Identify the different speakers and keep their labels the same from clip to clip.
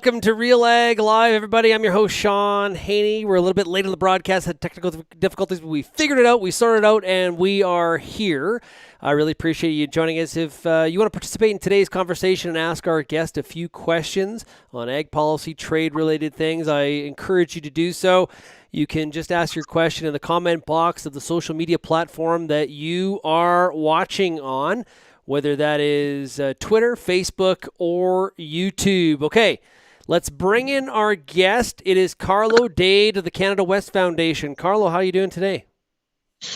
Speaker 1: Welcome to RealAg Live, everybody. I'm your host, Shaun, Haney. We're a little bit late on the broadcast, had technical difficulties, but we figured it out, we sorted it out, and we are here. I really appreciate you joining us. If you want to participate in today's conversation and ask our guest a few questions on ag policy, trade-related things, I encourage you to do so. You can just ask your question in the comment box of the social media platform that you are watching on, whether that is Twitter, Facebook, or YouTube. Okay, let's bring in our guest. It is Carlo Dade of the Canada West Foundation. Carlo, how are you doing today?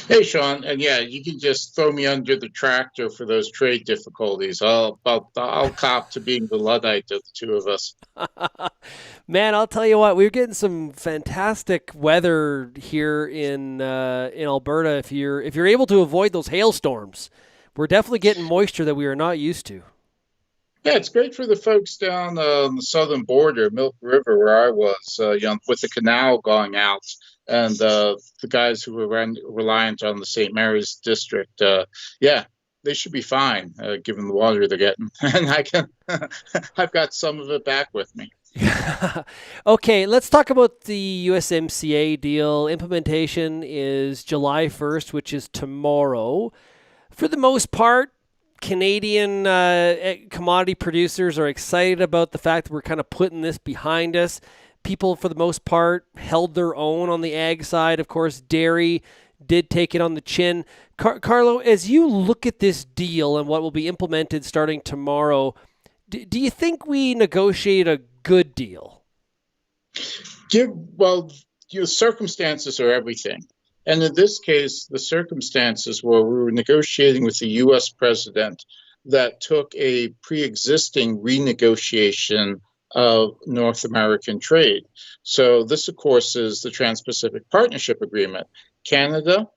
Speaker 2: Hey, Shaun, and yeah, you can just throw me under the tractor for those trade difficulties. I'll cop to being the Luddite of the two of us.
Speaker 1: Man, I'll tell you what, we're getting some fantastic weather here in Alberta. If you're able to avoid those hailstorms, we're definitely getting moisture that we are not used to.
Speaker 2: Yeah, it's great for the folks down on the southern border, Milk River, where I was, with the canal going out, and the guys who were reliant on the St. Mary's district. Yeah, they should be fine, given the water they're getting. And I've got some of it back with me.
Speaker 1: Okay, let's talk about the USMCA deal. Implementation is July 1st, which is tomorrow. For the most part, Canadian commodity producers are excited about the fact that we're kind of putting this behind us. People, for the most part, held their own on the ag side. Of course, dairy did take it on the chin. Carlo, as you look at this deal and what will be implemented starting tomorrow, do you think we negotiate a good deal?
Speaker 2: Well, your circumstances are everything. And in this case, the circumstances were we were negotiating with the U.S. president that took a pre-existing renegotiation of North American trade. So this, of course, is the Trans-Pacific Partnership Agreement. Canada,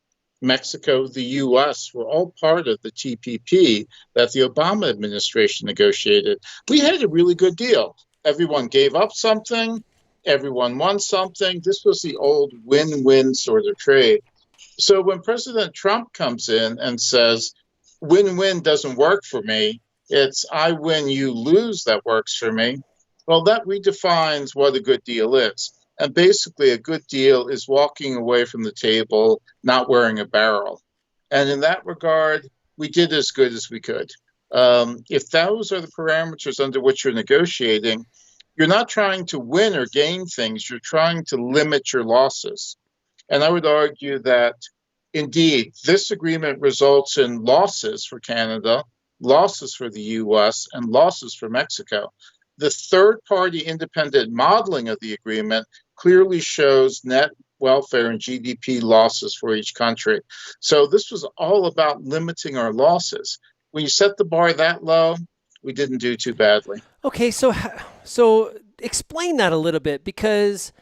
Speaker 2: Mexico, the U.S. were all part of the TPP that the Obama administration negotiated. We had a really good deal. Everyone gave up something. Everyone won something. This was the old win-win sort of trade. So when President Trump comes in and says, win-win doesn't work for me, it's I win, you lose that works for me, well, that redefines what a good deal is. And basically, a good deal is walking away from the table, not wearing a barrel. And in that regard, we did as good as we could. If those are the parameters under which you're negotiating, you're not trying to win or gain things. You're trying to limit your losses. And I would argue that, indeed, this agreement results in losses for Canada, losses for the U.S., and losses for Mexico. The third-party independent modeling of the agreement clearly shows net welfare and GDP losses for each country. So this was all about limiting our losses. When you set the bar that low, we didn't do too badly.
Speaker 1: Okay, so explain that a little bit, because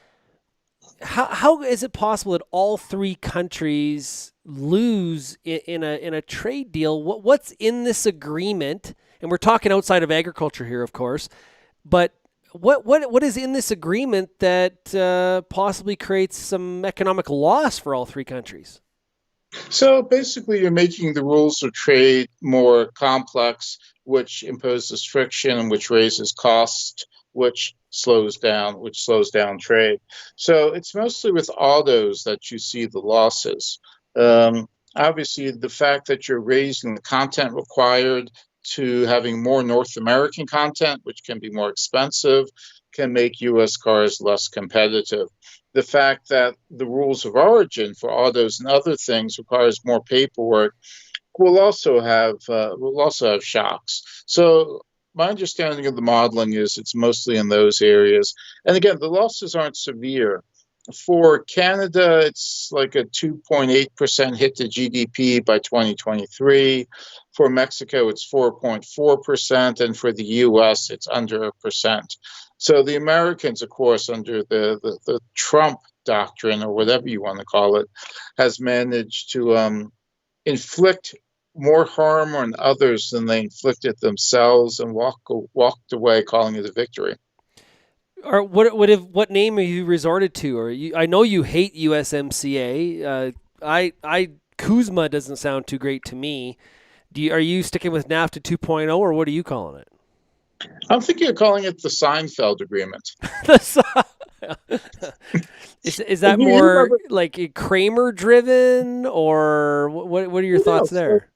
Speaker 1: how is it possible that all three countries lose in a trade deal? What's in this agreement? And we're talking outside of agriculture here, of course, but what is in this agreement that possibly creates some economic loss for all three countries?
Speaker 2: So basically, you're making the rules of trade more complex, which imposes friction and which raises cost, which slows down trade. So it's mostly with autos that you see the losses. Obviously, the fact that you're raising the content required to having more North American content, which can be more expensive, can make U.S. cars less competitive. The fact that the rules of origin for autos and other things requires more paperwork will also have shocks. So my understanding of the modeling is it's mostly in those areas. And again, the losses aren't severe. For Canada, it's like a 2.8% hit to GDP by 2023. For Mexico, it's 4.4%. And for the U.S., it's under 1%. So the Americans, of course, under the Trump doctrine, or whatever you want to call it, has managed to inflict more harm on others than they inflicted themselves, and walked away calling it a victory.
Speaker 1: Or what name have you resorted to? Or I know you hate USMCA. Kuzma doesn't sound too great to me. Are you sticking with NAFTA 2.0, or what are you calling it?
Speaker 2: I'm thinking of calling it the Seinfeld Agreement.
Speaker 1: Is
Speaker 2: And
Speaker 1: that
Speaker 2: you
Speaker 1: more
Speaker 2: remember,
Speaker 1: like Kramer driven, or what are your thoughts
Speaker 2: so
Speaker 1: there?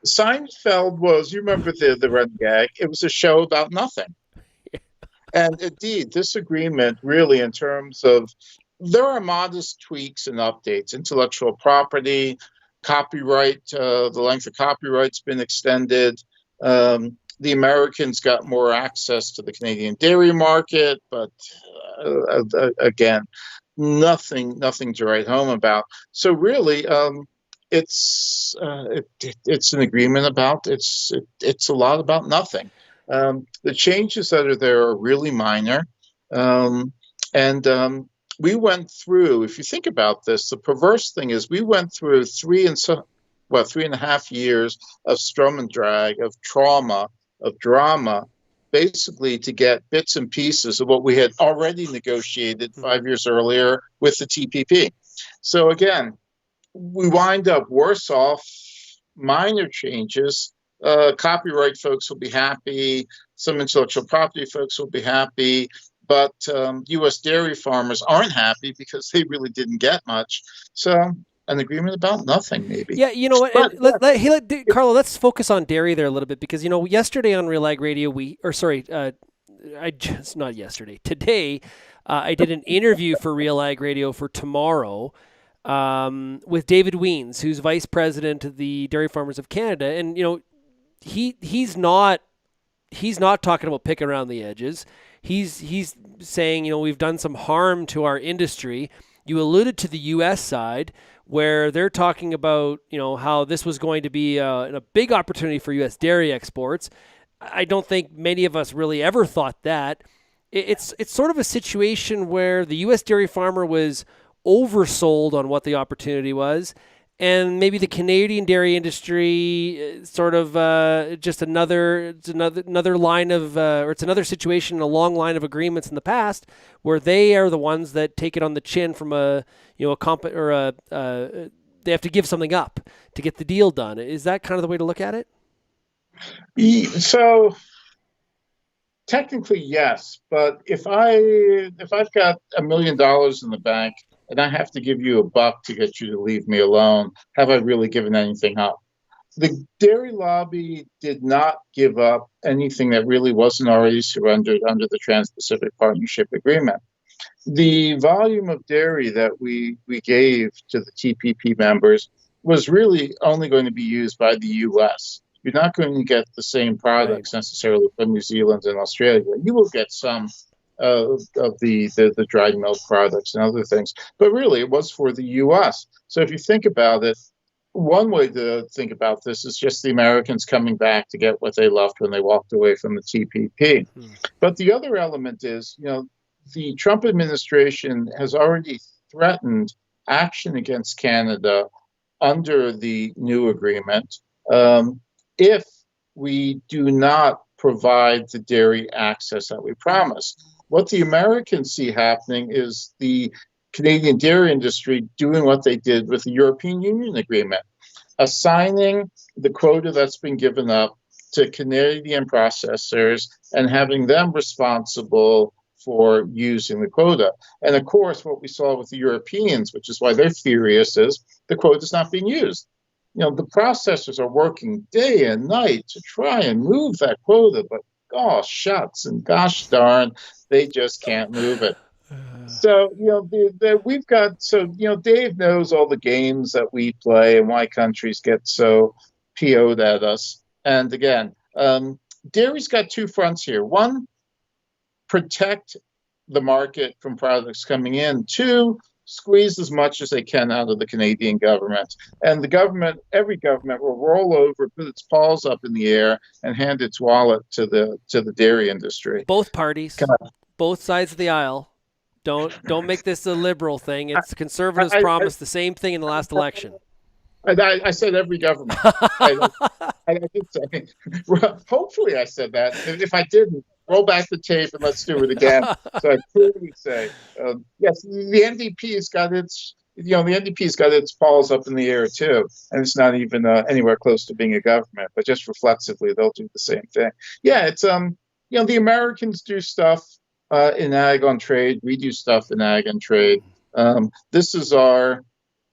Speaker 2: Seinfeld was, you remember the running gag? It was a show about nothing. And indeed, this agreement really, in terms of, there are modest tweaks and updates. Intellectual property, copyright, the length of copyright's been extended. The Americans got more access to the Canadian dairy market, but again, nothing to write home about. So really, it's an agreement about it's a lot about nothing. The changes that are there are really minor, um, and we went through. If you think about this, the perverse thing is we went through 3.5 years of strum and drag, of trauma, of drama, basically to get bits and pieces of what we had already negotiated
Speaker 1: Hmm.
Speaker 2: 5 years earlier with the TPP. So again, we wind up worse off, minor changes. Copyright folks will be happy, some intellectual property folks will be happy, but U.S. dairy farmers aren't happy because they really didn't get much. So an agreement about nothing, maybe.
Speaker 1: Yeah, you know what? And
Speaker 2: But
Speaker 1: Carlo, let's focus on dairy there a little bit because yesterday on RealAg Radio I just not yesterday today, I did an interview for RealAg Radio for tomorrow with David Weens, who's vice president of the Dairy Farmers of Canada, and he's not talking about picking around the edges. He's saying, we've done some harm to our industry. You alluded to the U.S. side where they're talking about, how this was going to be a big opportunity for U.S. dairy exports. I don't think many of us really ever thought that. It's sort of a situation where the U.S. dairy farmer was oversold on what the opportunity was, and maybe the Canadian dairy industry sort of just another line of or it's another situation in a long line of agreements in the past where they are the ones that take it on the chin from a comp or they have to give something up to get the deal done. Is that kind of the way to look at it?
Speaker 2: so technically, yes, but if I've got $1 million in the bank and I have to give you $1 to get you to leave me alone, have I really given anything up? The dairy lobby did not give up anything that really wasn't already surrendered under the Trans-Pacific Partnership Agreement. The volume of dairy that we gave to the TPP members was really only going to be used by the US. You're not going to get the same
Speaker 1: Right.
Speaker 2: products necessarily from New Zealand and Australia. You will get some of the dried milk products and other things, but really it was for the US. So if you think about it, one way to think about this is just the Americans coming back to get what they left when they walked away from the TPP.
Speaker 1: Hmm.
Speaker 2: But the other element is, the Trump administration has already threatened action against Canada under the new agreement if we do not provide the dairy access that we promised. What the Americans see happening is the Canadian dairy industry doing what they did with the European Union agreement, assigning the quota that's been given up to Canadian processors and having them responsible for using the quota. And of course, what we saw with the Europeans, which is why they're furious, is the quota is not being used. The processors are working day and night to try and move that quota, but gosh shucks and gosh darn, they just can't move it. So, we've got, so, Dave knows all the games that we play and why countries get so PO'd at us. And again, dairy's got two fronts here. One, protect the market from products coming in. Two, squeeze as much as they can out of the Canadian government. And the government, every government will roll over, put its paws up in the air, and hand its wallet to the dairy industry.
Speaker 1: Both parties, both sides of the aisle. Don't make this a liberal thing. It's conservatives
Speaker 2: I,
Speaker 1: promised the same thing in the last election.
Speaker 2: I said every government. I did say. Well, hopefully, I said that. If I didn't, roll back the tape and let's do it again. So I clearly say, yes, the NDP's got its. The NDP's got its paws up in the air too, and it's not even anywhere close to being a government. But just reflexively, they'll do the same thing. Yeah, it's The Americans do stuff in ag on trade. We do stuff in ag and trade. This is our,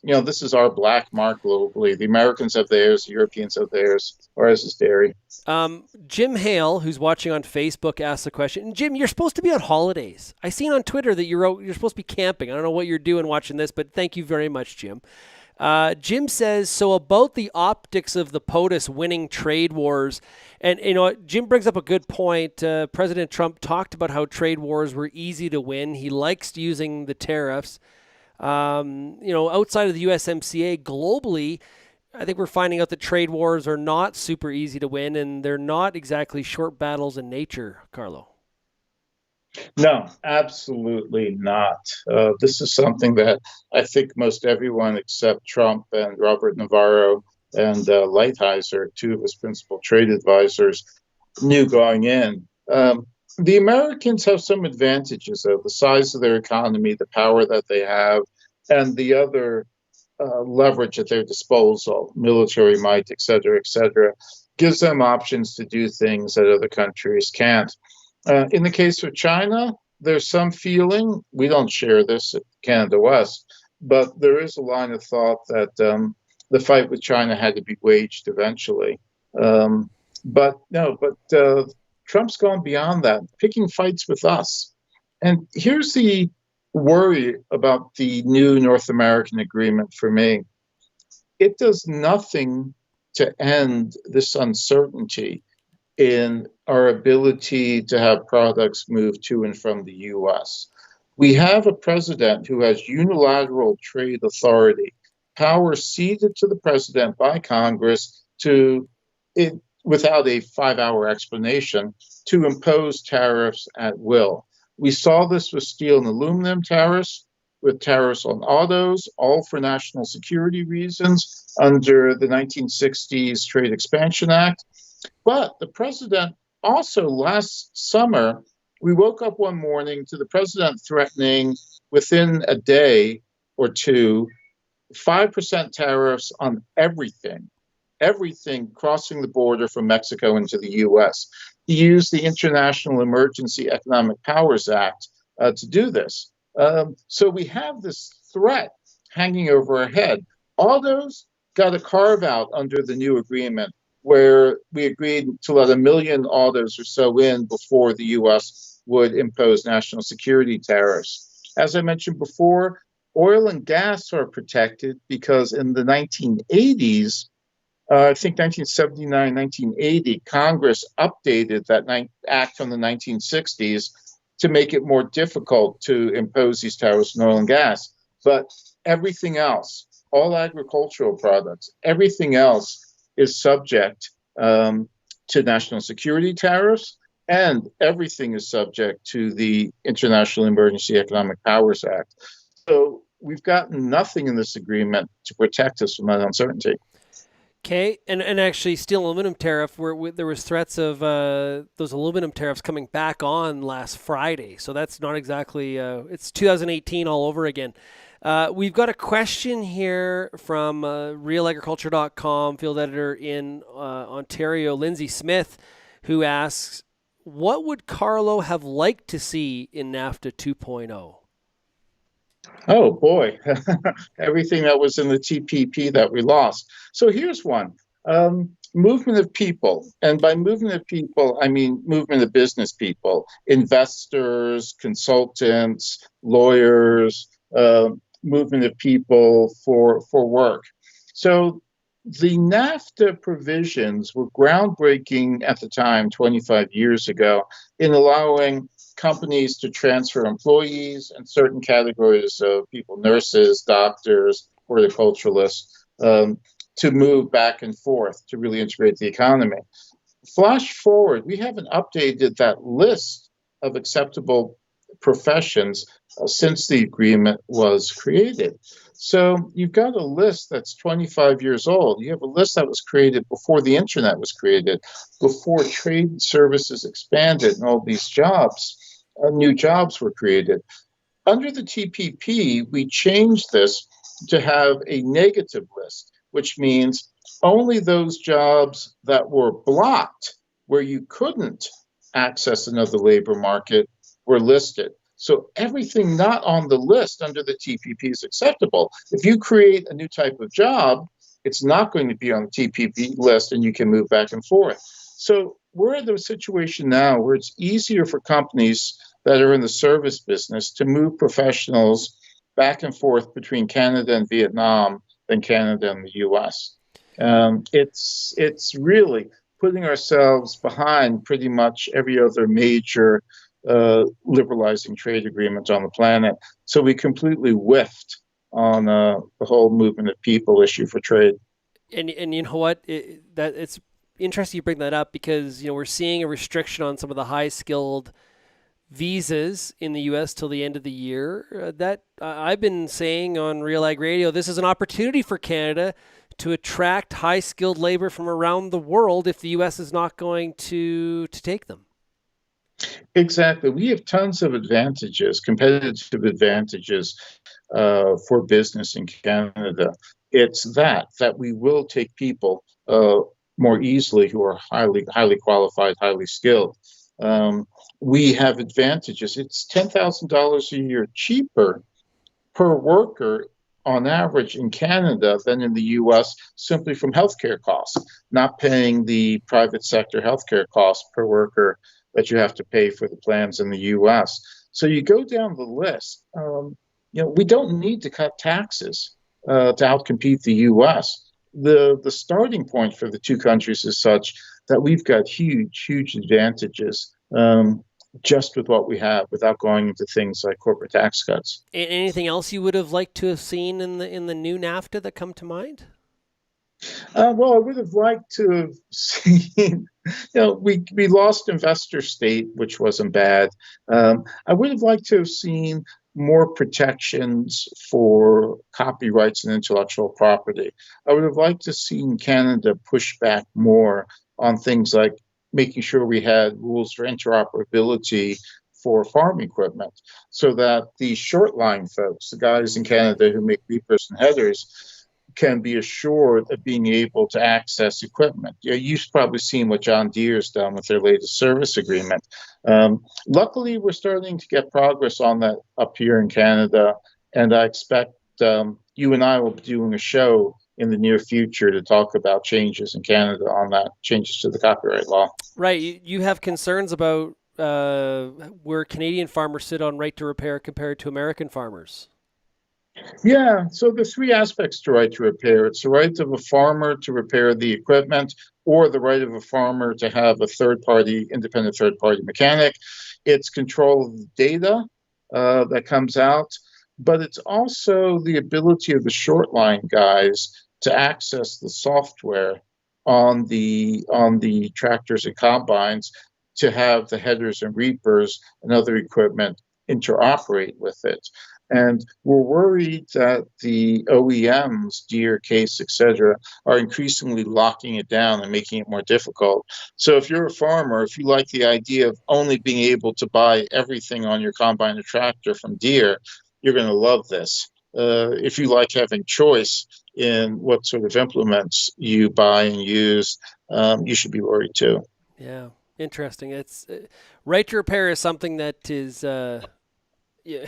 Speaker 2: this is our black mark globally. The Americans have theirs, the Europeans have theirs. Ours is dairy.
Speaker 1: Jim Hale, who's watching on Facebook, asked the question. Jim, you're supposed to be on holidays. I seen on Twitter that you're supposed to be camping. I don't know what you're doing watching this, but thank you very much, Jim. Jim says, so about the optics of the POTUS winning trade wars, and Jim brings up a good point. President Trump talked about how trade wars were easy to win. He likes using the tariffs. Outside of the USMCA, globally, I think we're finding out that trade wars are not super easy to win, and they're not exactly short battles in nature, Carlo.
Speaker 2: No, absolutely not. This is something that I think most everyone except Trump and Robert Navarro and Lighthizer, two of his principal trade advisors, knew going in. The Americans have some advantages, though, the size of their economy, the power that they have, and the other leverage at their disposal, military might, et cetera, gives them options to do things that other countries can't. In the case of China, there's some feeling, we don't share this at Canada West, but there is a line of thought that the fight with China had to be waged eventually. But Trump's gone beyond that, picking fights with us. And here's the worry about the new North American agreement for me. It does nothing to end this uncertainty in our ability to have products move to and from the U.S. We have a president who has unilateral trade authority, power ceded to the president by Congress without a 5-hour explanation, to impose tariffs at will. We saw this with steel and aluminum tariffs, with tariffs on autos, all for national security reasons under the 1960s Trade Expansion Act. But the president also, last summer, we woke up one morning to the president threatening within a day or two 5% tariffs on everything crossing the border from Mexico into the U.S. He used the International Emergency Economic Powers Act to do this. So we have this threat hanging over our head. Autos got a carve out under the new agreement, where we agreed to let 1 million autos or so in before the U.S. would impose national security tariffs. As I mentioned before, oil and gas are protected because in the 1980s, I think 1979, 1980, Congress updated that act from the 1960s to make it more difficult to impose these tariffs on oil and gas. But everything else, all agricultural products, everything else is subject to national security tariffs, and everything is subject to the International Emergency Economic Powers Act. So we've gotten nothing in this agreement to protect us from that uncertainty.
Speaker 1: Okay, and actually, steel aluminum tariff, where there was threats of those aluminum tariffs coming back on last Friday. So that's not exactly, it's 2018 all over again. We've got a question here from RealAgriculture.com, field editor in Ontario, Lindsay Smith, who asks, what would Carlo have liked to see in NAFTA 2.0?
Speaker 2: Oh, boy. Everything that was in the TPP that we lost. So here's one. Movement of people. And by movement of people, I mean movement of business people, investors, consultants, lawyers, movement of people for work. So the NAFTA provisions were groundbreaking at the time, 25 years ago, in allowing companies to transfer employees and certain categories of people, nurses, doctors, horticulturalists, to move back and forth to really integrate the economy. Flash forward, we haven't updated that list of acceptable professions since the agreement was created. So you've got a list that's 25 years old. You have a list that was created before the internet was created, before trade services expanded and all these jobs, new jobs were created. Under the TPP, we changed this to have a negative list, which means only those jobs that were blocked, where you couldn't access another labor market were listed. So everything not on the list under the TPP is acceptable. If you create a new type of job, it's not going to be on the TPP list and you can move back and forth. So we're in the situation now where it's easier for companies that are in the service business to move professionals back and forth between Canada and Vietnam than Canada and the US. It's really putting ourselves behind pretty much every other major liberalizing trade agreement on the planet. So we completely whiffed on the whole movement of people issue for trade.
Speaker 1: And you know what? It's interesting you bring that up because we're seeing a restriction on some of the high skilled visas in the U.S. till the end of the year. That I've been saying on RealAg Radio, this is an opportunity for Canada to attract high skilled labor from around the world if the U.S. is not going to take them.
Speaker 2: Exactly. We have tons of advantages, competitive advantages for business in Canada. It's that we will take people more easily who are highly qualified, highly skilled. We have advantages. It's $10,000 a year cheaper per worker on average in Canada than in the US simply from healthcare costs, not paying the private sector healthcare costs per worker that you have to pay for the plans in the US. So you go down the list. We don't need to cut taxes to outcompete the US. The starting point for the two countries is such that we've got huge advantages just with what we have without going into things like corporate tax cuts.
Speaker 1: Anything else you would have liked to have seen in the new NAFTA that come to mind?
Speaker 2: Well, I would have liked to have seen, we lost investor state, which wasn't bad. I would have liked to have seen more protections for copyrights and intellectual property. I would have liked to have seen Canada push back more on things like making sure we had rules for interoperability for farm equipment so that the short line folks, the guys in Canada who make reapers and headers, can be assured of being able to access equipment. You've probably seen what John Deere's done with their latest service agreement. Luckily, we're starting to get progress on that up here in Canada, and I expect you and I will be doing a show in the near future to talk about changes in Canada on that, changes to the copyright law.
Speaker 1: Right. You have concerns about where Canadian farmers sit on right to repair compared to American farmers.
Speaker 2: Yeah, so there's three aspects to right to repair. It's the right of a farmer to repair the equipment or the right of a farmer to have a independent third-party mechanic. It's control of the data that comes out, but it's also the ability of the short line guys to access the software on the tractors and combines to have the headers and reapers and other equipment interoperate with it. And we're worried that the OEMs, Deere, Case, etc., are increasingly locking it down and making it more difficult. So if you're a farmer, if you like the idea of only being able to buy everything on your combine or tractor from Deere, you're going to love this. If you like having choice in what sort of implements you buy and use, you should be worried too.
Speaker 1: Yeah, interesting. It's right to repair is something that is, yeah,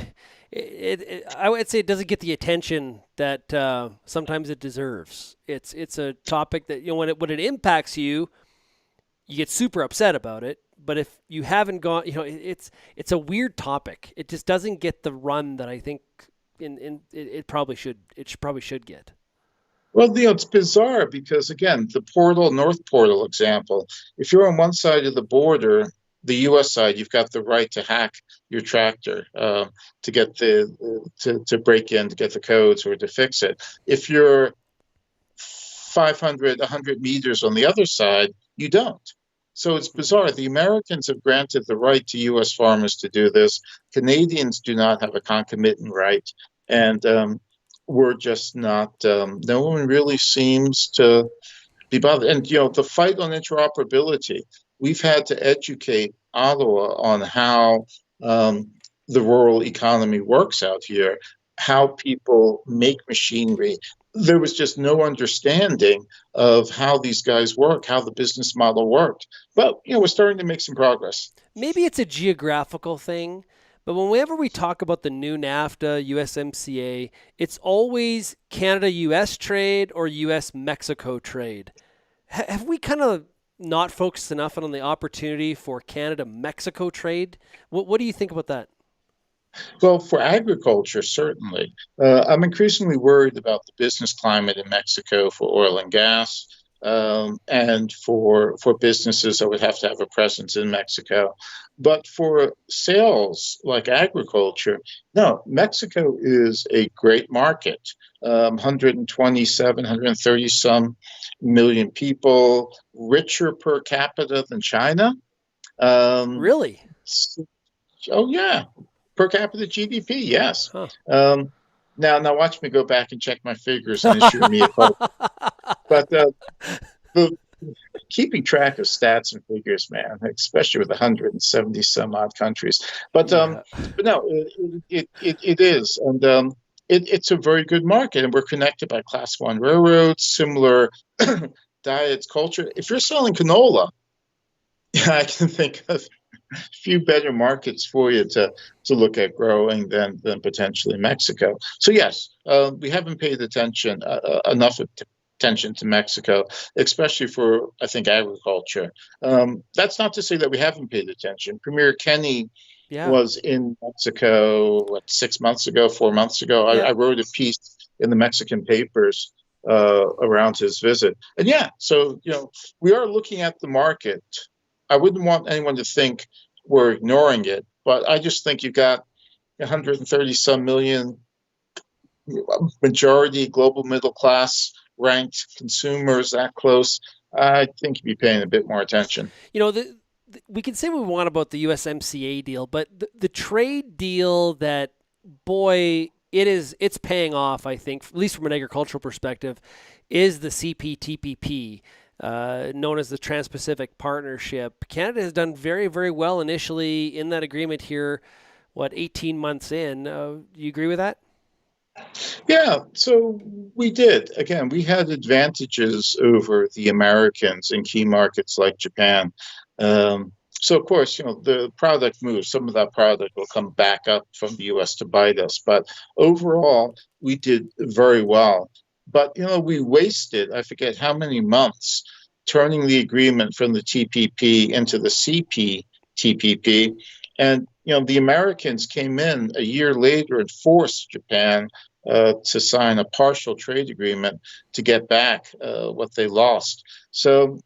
Speaker 1: I would say it doesn't get the attention that sometimes it deserves. It's a topic that when it impacts you, you get super upset about it. But if you haven't gone, it's a weird topic. It just doesn't get the run that I think it probably should. Probably should get.
Speaker 2: Well, it's bizarre because, again, the North Portal example, if you're on one side of the border, the U.S. side, you've got the right to hack your tractor to get to break in, to get the codes or to fix it. If you're 500, 100 meters on the other side, you don't. So it's bizarre. The Americans have granted the right to U.S. farmers to do this. Canadians do not have a concomitant right. And we're just not, no one really seems to be bothered. And, the fight on interoperability, we've had to educate Ottawa on how the rural economy works out here, how people make machinery, there was just no understanding of how these guys work, how the business model worked. But we're starting to make some progress.
Speaker 1: Maybe it's a geographical thing, but whenever we talk about the new NAFTA, USMCA, it's always Canada US trade or US Mexico trade. Have we kind of not focused enough on the opportunity for Canada Mexico trade? What do you think about that?
Speaker 2: Well, for agriculture, certainly. I'm increasingly worried about the business climate in Mexico for oil and gas, and for businesses that would have to have a presence in Mexico. But for sales like agriculture, no, Mexico is a great market. 127, 130 some million people, richer per capita than China. Um,
Speaker 1: Really?
Speaker 2: oh, yeah, per capita GDP, yes.
Speaker 1: Huh.
Speaker 2: Now watch me go back and check my figures and issue me a call. But the, keeping track of stats and figures, man, especially with 170 some odd countries.
Speaker 1: Yeah.
Speaker 2: But no, it is, and it's a very good market, and we're connected by Class One railroads, similar diets, culture. If you're selling canola, I can think of few better markets for you to look at growing than potentially Mexico. So yes, we haven't paid enough attention to Mexico, especially for I think agriculture. That's not to say that we haven't paid attention. Premier Kenny
Speaker 1: Yeah.
Speaker 2: was in Mexico 6 months ago, 4 months ago.
Speaker 1: Yeah.
Speaker 2: I wrote a piece in the Mexican papers around his visit, and yeah, so we are looking at the market. I wouldn't want anyone to think we're ignoring it, but I just think you've got 130 some million majority global middle class ranked consumers that close. I think you'd be paying a bit more attention.
Speaker 1: We can say what we want about the USMCA deal, but the trade deal that, boy, it's paying off, I think, at least from an agricultural perspective, is the CPTPP. Known as the Trans-Pacific Partnership. Canada has done very, very well initially in that agreement here, 18 months in. Do you agree with that?
Speaker 2: Yeah, so we did. Again, we had advantages over the Americans in key markets like Japan. So, of course, the product moves. Some of that product will come back up from the U.S. to bite us. But overall, we did very well. But, we wasted, I forget how many months, turning the agreement from the TPP into the CPTPP. And, the Americans came in a year later and forced Japan to sign a partial trade agreement to get back what they lost. So,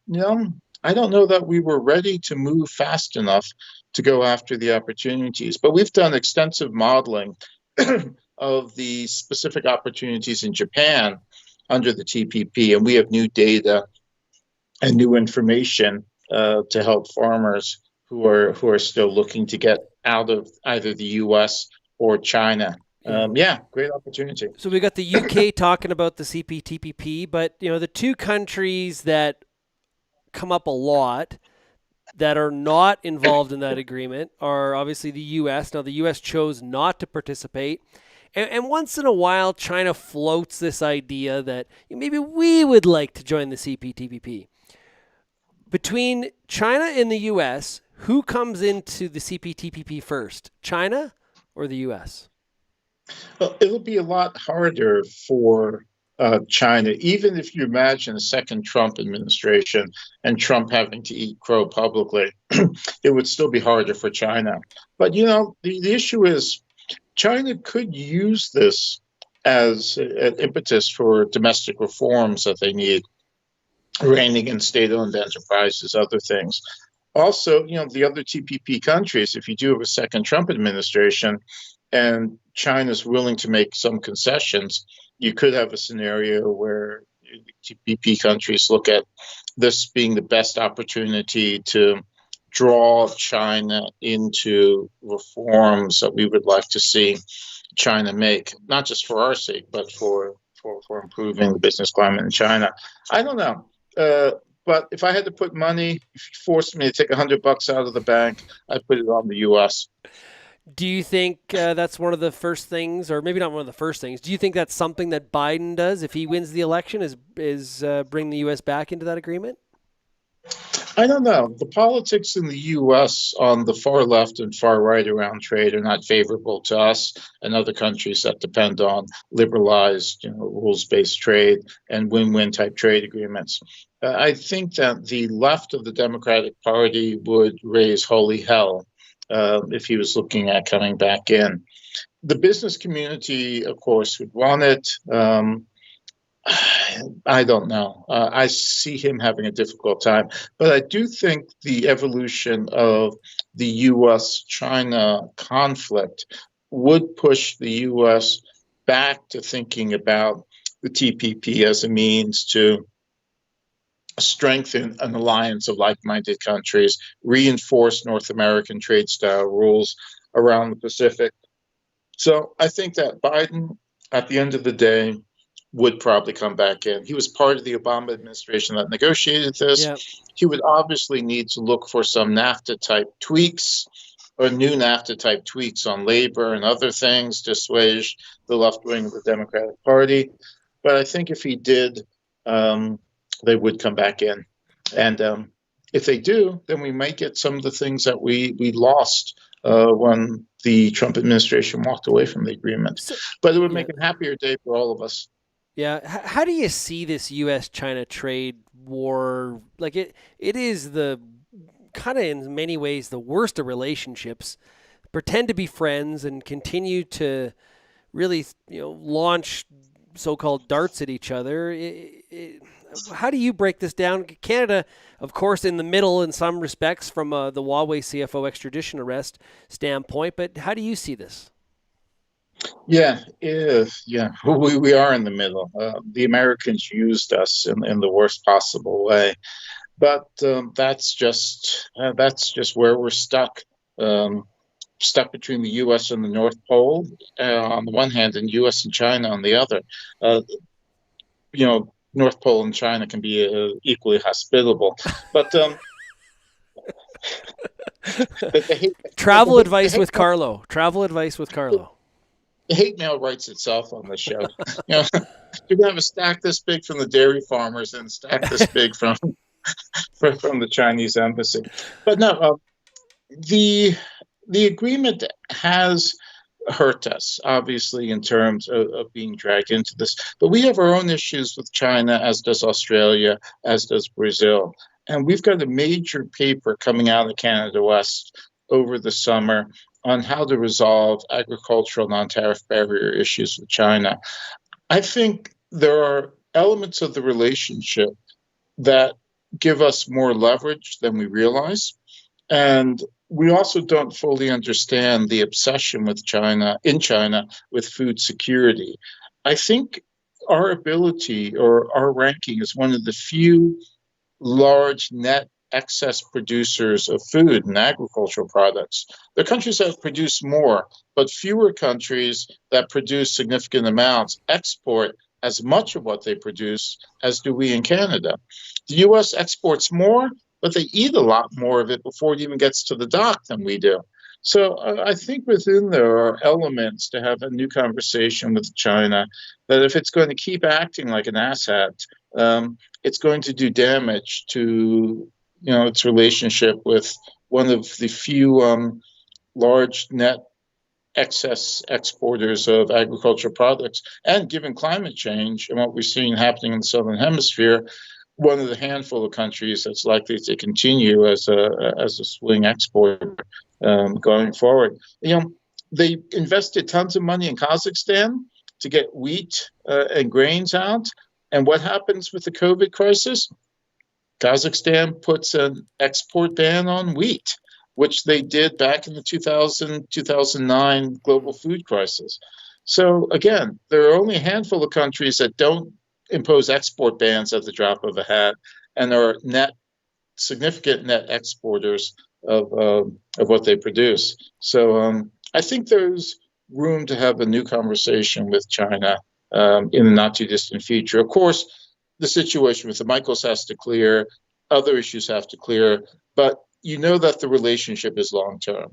Speaker 2: I don't know that we were ready to move fast enough to go after the opportunities. But we've done extensive modeling of the specific opportunities in Japan under the TPP, and we have new data and new information to help farmers who are still looking to get out of either the U.S. or China. Great opportunity.
Speaker 1: So we got the UK talking about the CPTPP, but the two countries that come up a lot that are not involved in that agreement are obviously the U.S. Now the U.S. chose not to participate. And once in a while, China floats this idea that maybe we would like to join the CPTPP. Between China and the U.S., who comes into the CPTPP first, China or the U.S.?
Speaker 2: Well, it'll be a lot harder for China, even if you imagine a second Trump administration and Trump having to eat crow publicly, it would still be harder for China. But, the issue is China could use this as an impetus for domestic reforms that they need, reining in state-owned enterprises, other things. Also, the other TPP countries, if you do have a second Trump administration and China's willing to make some concessions, you could have a scenario where TPP countries look at this being the best opportunity to draw China into reforms that we would like to see China make, not just for our sake, but for improving the business climate in China. I don't know. But if I had to put money, if you forced me to take $100 out of the bank, I'd put it on the U.S.
Speaker 1: Do you think that's one of the first things, or maybe not one of the first things? Do you think that's something that Biden does if he wins the election? Is bring the U.S. back into that agreement?
Speaker 2: I don't know. The politics in the U.S. on the far left and far right around trade are not favorable to us and other countries that depend on liberalized, rules-based trade and win-win type trade agreements. I think that the left of the Democratic Party would raise holy hell if he was looking at coming back in. The business community, of course, would want it. I don't know. I see him having a difficult time. But I do think the evolution of the US China conflict would push the US back to thinking about the TPP as a means to strengthen an alliance of like minded countries, reinforce North American trade style rules around the Pacific. So I think that Biden, at the end of the day, would probably come back in. He was part of the Obama administration that negotiated this.
Speaker 1: Yeah.
Speaker 2: He would obviously need to look for some NAFTA type tweaks or new NAFTA type tweaks on labor and other things to assuage the left wing of the Democratic Party. But I think if he did, they would come back in. And if they do, then we might get some of the things that we lost when the Trump administration walked away from the agreement. But it would make a happier day for all of us.
Speaker 1: Yeah. How do you see this U.S.-China trade war? Like it is the kind of in many ways the worst of relationships. Pretend to be friends and continue to really, launch so-called darts at each other. How do you break this down? Canada, of course, in the middle in some respects from the Huawei CFO extradition arrest standpoint. But how do you see this?
Speaker 2: Yeah, we are in the middle. The Americans used us in the worst possible way, but that's just where we're stuck. Stuck between the U.S. and the North Pole on the one hand, and U.S. and China on the other. North Pole and China can be equally hospitable, but
Speaker 1: travel advice with Carlo. Travel advice with Carlo.
Speaker 2: The hate mail writes itself on the show. You're gonna have a stack this big from the dairy farmers and a stack this big from the Chinese embassy. But no, the agreement has hurt us, obviously, in terms of being dragged into this. But we have our own issues with China, as does Australia, as does Brazil. And we've got a major paper coming out of Canada West over the summer on how to resolve agricultural non-tariff barrier issues with China. I think there are elements of the relationship that give us more leverage than we realize. And we also don't fully understand the obsession with China with food security. I think our ability or our ranking is one of the few large net excess producers of food and agricultural products. There are countries that produce more, but fewer countries that produce significant amounts export as much of what they produce as do we in Canada. The U.S. exports more, but they eat a lot more of it before it even gets to the dock than we do. So I think within there are elements to have a new conversation with China that if it's going to keep acting like an asshat, it's going to do damage to its relationship with one of the few large net excess exporters of agricultural products. And given climate change and what we're seeing happening in the Southern Hemisphere, one of the handful of countries that's likely to continue as a swing exporter going forward. They invested tons of money in Kazakhstan to get wheat and grains out. And what happens with the COVID crisis? Kazakhstan puts an export ban on wheat, which they did back in the 2009 global food crisis. So again, there are only a handful of countries that don't impose export bans at the drop of a hat and are significant net exporters of what they produce. So I think there's room to have a new conversation with China in the not too distant future. Of course, the situation with the Michaels has to clear, other issues have to clear, but that the relationship is long term.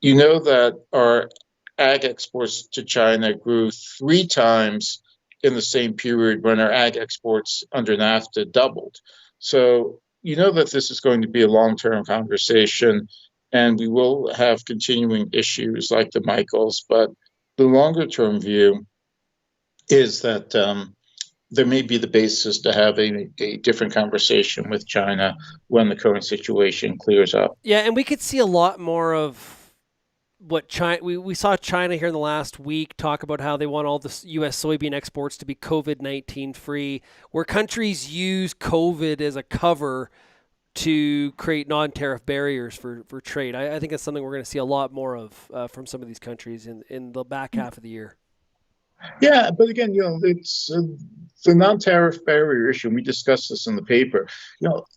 Speaker 2: You know that our ag exports to China grew 3 times in the same period when our ag exports under NAFTA doubled. So you know that this is going to be a long-term conversation, and we will have continuing issues like the Michaels, but the longer-term view is that there may be the basis to have a different conversation with China when the current situation clears up.
Speaker 1: Yeah, and we could see a lot more of what China. We saw China here in the last week talk about how they want all the U.S. soybean exports to be COVID-19 free, where countries use COVID as a cover to create non-tariff barriers for trade. I think that's something we're going to see a lot more of from some of these countries in the back half of the year.
Speaker 2: Yeah, but again, it's the non-tariff barrier issue. And we discussed this in the paper.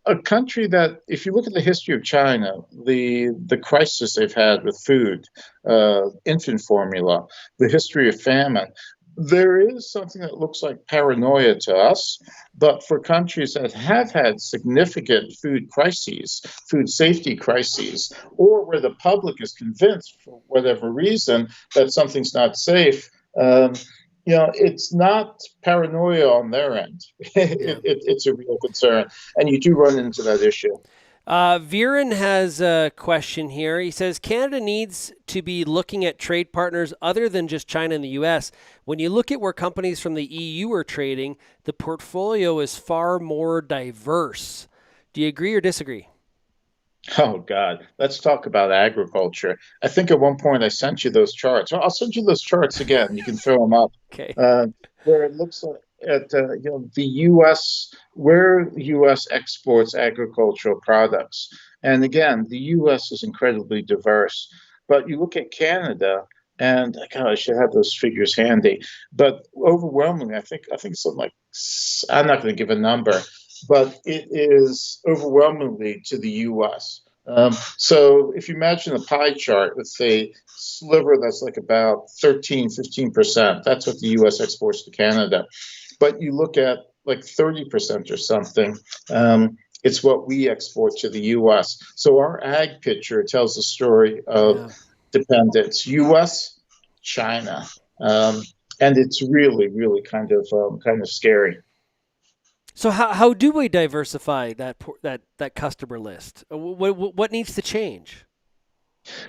Speaker 2: A country that, if you look at the history of China, the crisis they've had with food, infant formula, the history of famine, there is something that looks like paranoia to us. But for countries that have had significant food crises, food safety crises, or where the public is convinced for whatever reason that something's not safe, um, it's not paranoia on their end.
Speaker 1: Yeah.
Speaker 2: It's a real concern, and you do run into that issue.
Speaker 1: Viren has a question here. He says Canada needs to be looking at trade partners other than just China and the U.S. When you look at where companies from the EU are trading, the portfolio is far more diverse. Do you agree or disagree?
Speaker 2: Oh God, let's talk about agriculture. I think at one point I sent you those charts. Well, I'll send you those charts again. You can throw them up,
Speaker 1: Okay.
Speaker 2: where it looks like at the U.S. where the U.S. exports agricultural products, and again, the U.S. is incredibly diverse. But you look at Canada, and God, I should have those figures handy. But overwhelmingly, I think something like, I'm not going to give a number, but it is overwhelmingly to the U.S. So if you imagine a pie chart with a sliver that's like about 13, 15%, that's what the U.S. exports to Canada. But you look at like 30% or something, it's what we export to the U.S. So our ag picture tells the story of dependence, U.S., China, and it's really, really kind of scary.
Speaker 1: So how do we diversify that customer list? What needs to change?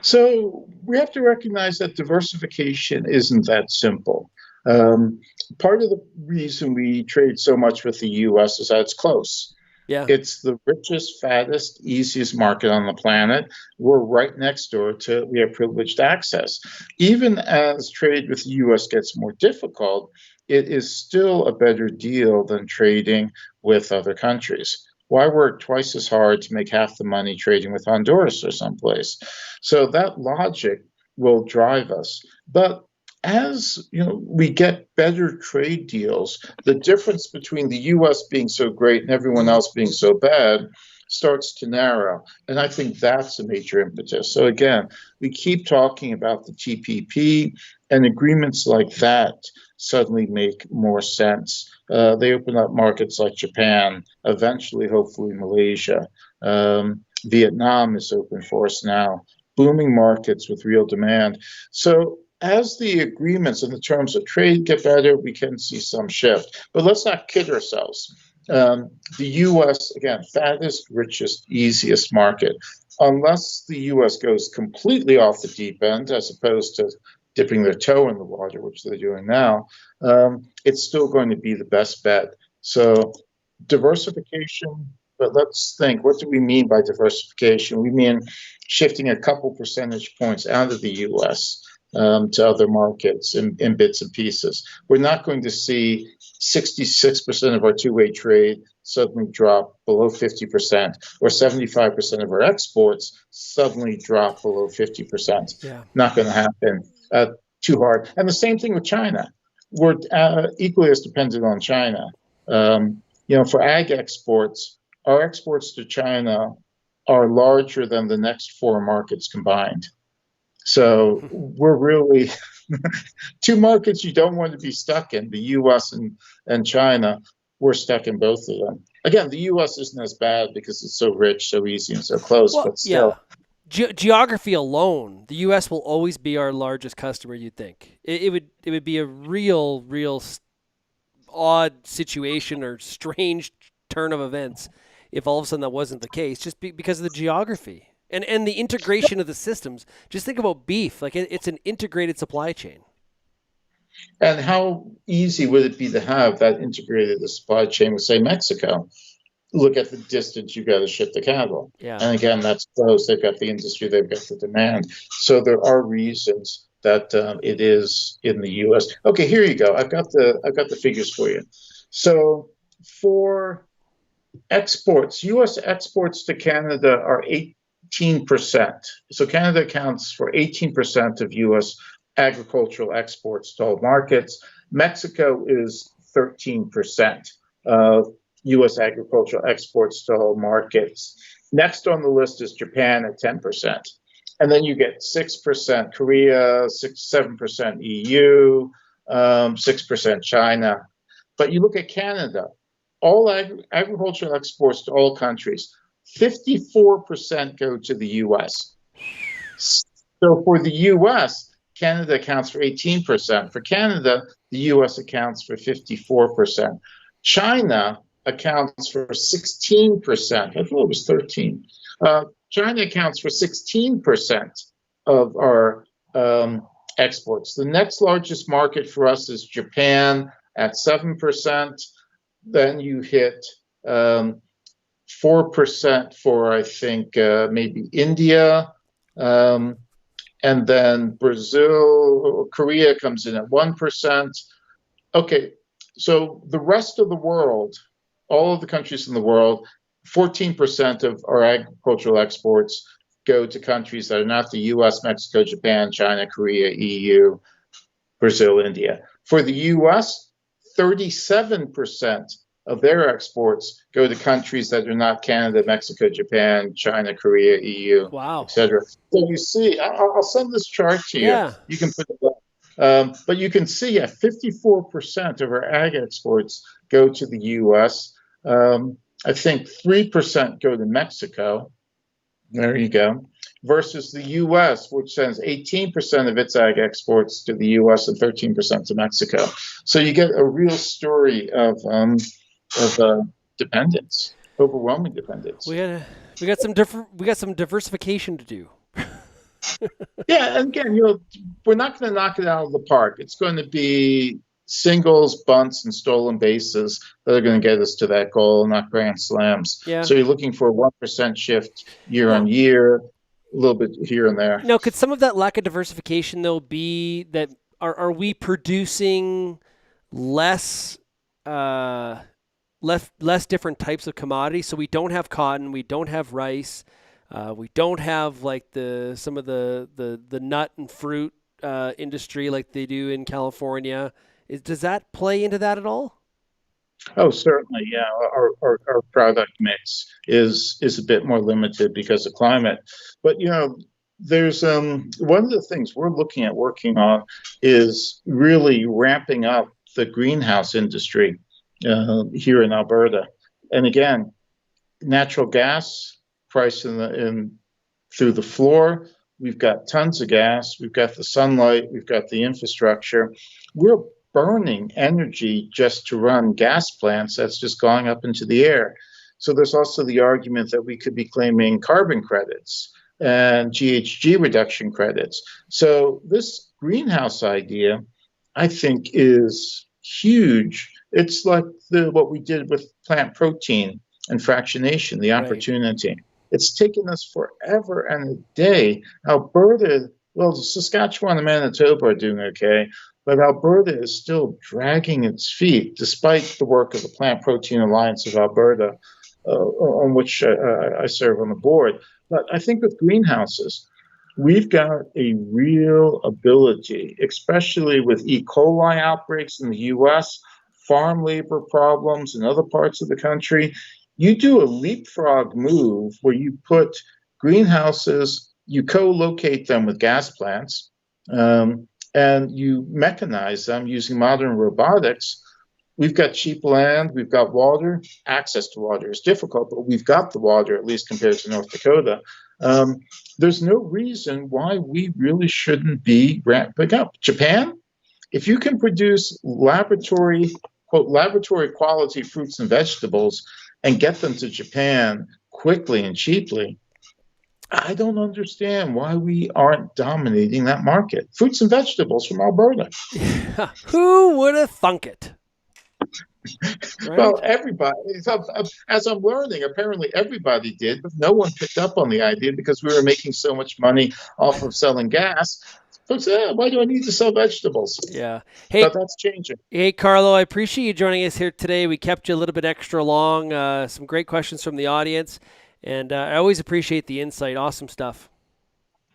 Speaker 2: So we have to recognize that diversification isn't that simple. Um, Part of the reason we trade so much with the US is that it's close.
Speaker 1: Yeah.
Speaker 2: It's the richest, fattest, easiest market on the planet. We're right next door to, we have privileged access. Even as trade with the US gets more difficult, it is still a better deal than trading with other countries. Why work twice as hard to make half the money trading with Honduras or someplace? So that logic will drive us. But as we get better trade deals, the difference between the US being so great and everyone else being so bad starts to narrow. And I think that's a major impetus. So again, we keep talking about the TPP, and agreements like that suddenly make more sense. They open up markets like Japan, eventually, hopefully, Malaysia. Vietnam is open for us now, booming markets with real demand. So as the agreements and the terms of trade get better, we can see some shift. But let's not kid ourselves. The U.S., again, fattest, richest, easiest market. Unless the U.S. goes completely off the deep end, as opposed to dipping their toe in the water, which they're doing now, it's still going to be the best bet. So diversification, but let's think, what do we mean by diversification? We mean shifting a couple percentage points out of the U.S. To other markets in bits and pieces. We're not going to see 66% of our two-way trade suddenly drop below 50%, or 75% of our exports suddenly drop below 50%.
Speaker 1: Yeah.
Speaker 2: Not going to happen. Too hard. And the same thing with China. We're equally as dependent on China. For ag exports, our exports to China are larger than the next 4 markets combined. So we're really two markets you don't want to be stuck in, the US and China. We're stuck in both of them. Again, the US isn't as bad because it's so rich, so easy, and so close,
Speaker 1: Well,
Speaker 2: but
Speaker 1: yeah.
Speaker 2: still.
Speaker 1: geography alone, the U.S. will always be our largest customer. You'd think it would be a real odd situation or strange turn of events if all of a sudden that wasn't the case, just because of the geography and the integration of the systems. Just think about beef; like it's an integrated supply chain.
Speaker 2: And how easy would it be to have that integrated supply chain with, say, Mexico? Look at the distance you got to ship the cattle.
Speaker 1: Yeah.
Speaker 2: And again, that's close. They've got the industry, they've got the demand. So there are reasons that it is in the U.S. Okay, here you go. I've got the figures for you. So for exports, U.S. exports to Canada are 18%. So Canada accounts for 18% of U.S. agricultural exports to all markets. Mexico is 13% of U.S. agricultural exports to all markets. Next on the list is Japan at 10%. And then you get 6% Korea, 7% EU, 6% China. But you look at Canada, all agricultural exports to all countries, 54% go to the U.S. So for the U.S., Canada accounts for 18%. For Canada, the U.S. accounts for 54%. China accounts for 16%. I thought it was 13. China accounts for 16% of our exports. The next largest market for us is Japan at 7%. Then you hit 4% for, I think, maybe India. And then Brazil, Korea comes in at 1%. Okay, so the rest of the world, all of the countries in the world, 14% of our agricultural exports go to countries that are not the U.S., Mexico, Japan, China, Korea, EU, Brazil, India. For the U.S., 37% of their exports go to countries that are not Canada, Mexico, Japan, China, Korea, EU, etc. So you see, I'll send this chart to you.
Speaker 1: Yeah.
Speaker 2: You can put it up. But you can see, 54% of our ag exports go to the U.S. I think 3% go to Mexico. There you go. Versus the U.S., which sends 18% of its ag exports to the U.S. and 13% to Mexico. So you get a real story of dependence, overwhelming dependence.
Speaker 1: We got some diversification to do.
Speaker 2: Yeah, and again, we're not going to knock it out of the park. It's going to be singles, bunts, and stolen bases that are going to get us to that goal, not grand slams.
Speaker 1: Yeah.
Speaker 2: So you're looking for a 1% shift year on year, a little bit here and there.
Speaker 1: Now, could some of that lack of diversification, though, be that are we producing less different types of commodities? So we don't have cotton, we don't have rice, we don't have like some of the nut and fruit industry like they do in California. Does that play into that at all?
Speaker 2: Oh, certainly, yeah. Our product mix is a bit more limited because of climate. But there's one of the things we're looking at working on is really ramping up the greenhouse industry here in Alberta. And again, natural gas price through the floor. We've got tons of gas. We've got the sunlight. We've got the infrastructure. We're burning energy just to run gas plants that's just going up into the air. So there's also the argument that we could be claiming carbon credits and GHG reduction credits. So this greenhouse idea, I think, is huge. It's like what we did with plant protein and fractionation, the opportunity. Right. It's taken us forever and a day. Alberta, Saskatchewan and Manitoba are doing okay, but Alberta is still dragging its feet, despite the work of the Plant Protein Alliance of Alberta, on which I serve on the board. But I think with greenhouses, we've got a real ability, especially with E. coli outbreaks in the U.S., farm labor problems in other parts of the country. You do a leapfrog move where you put greenhouses, you co-locate them with gas plants, and you mechanize them using modern robotics. We've got cheap land, we've got water. Access to water is difficult, but we've got the water, at least compared to North Dakota. There's no reason why we really shouldn't be ramping up. Japan, if you can produce quote, laboratory quality fruits and vegetables and get them to Japan quickly and cheaply, I don't understand why we aren't dominating that market. Fruits and vegetables from Alberta.
Speaker 1: Who would have thunk it? Right?
Speaker 2: Well, everybody, as I'm learning, apparently everybody did, but no one picked up on the idea because we were making so much money off of selling gas. Folks, why do I need to sell vegetables?
Speaker 1: Yeah. Hey,
Speaker 2: but that's changing.
Speaker 1: Hey, Carlo, I appreciate you joining us here today. We kept you a little bit extra long. Some great questions from the audience, and I always appreciate the insight. Awesome stuff.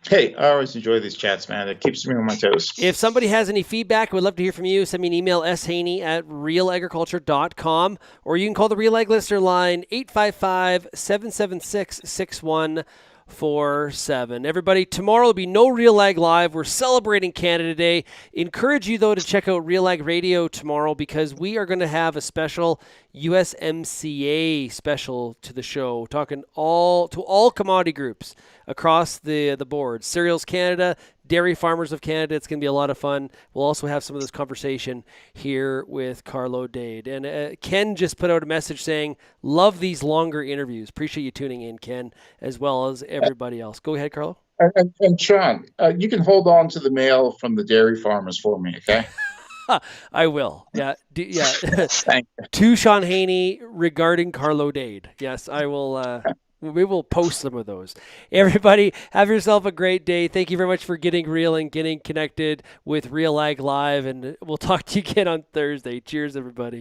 Speaker 2: Hey, I always enjoy these chats, man. It keeps me on my toes.
Speaker 1: If somebody has any feedback, we'd love to hear from you. Send me an email, shaney@realagriculture.com, or you can call the Real Ag listener line, 855-776-6147. Everybody, tomorrow will be no Real Ag Live. We're celebrating Canada Day. Encourage you, though, to check out Real Ag Radio tomorrow because we are going to have a special USMCA special to the show, talking all commodity groups across the board. Cereals Canada, Dairy Farmers of Canada. It's going to be a lot of fun. We'll also have some of this conversation here with Carlo Dade. And Ken just put out a message saying, love these longer interviews. Appreciate you tuning in, Ken, as well as everybody else. Go ahead, Carlo.
Speaker 2: And Shaun, you can hold on to the mail from the dairy farmers for me, okay?
Speaker 1: I will. Yeah.
Speaker 2: Thank you.
Speaker 1: To Shaun Haney regarding Carlo Dade. Yes, I will. We will post some of those. Everybody, have yourself a great day. Thank you very much for getting real and getting connected with Real Ag Live. And we'll talk to you again on Thursday. Cheers, everybody.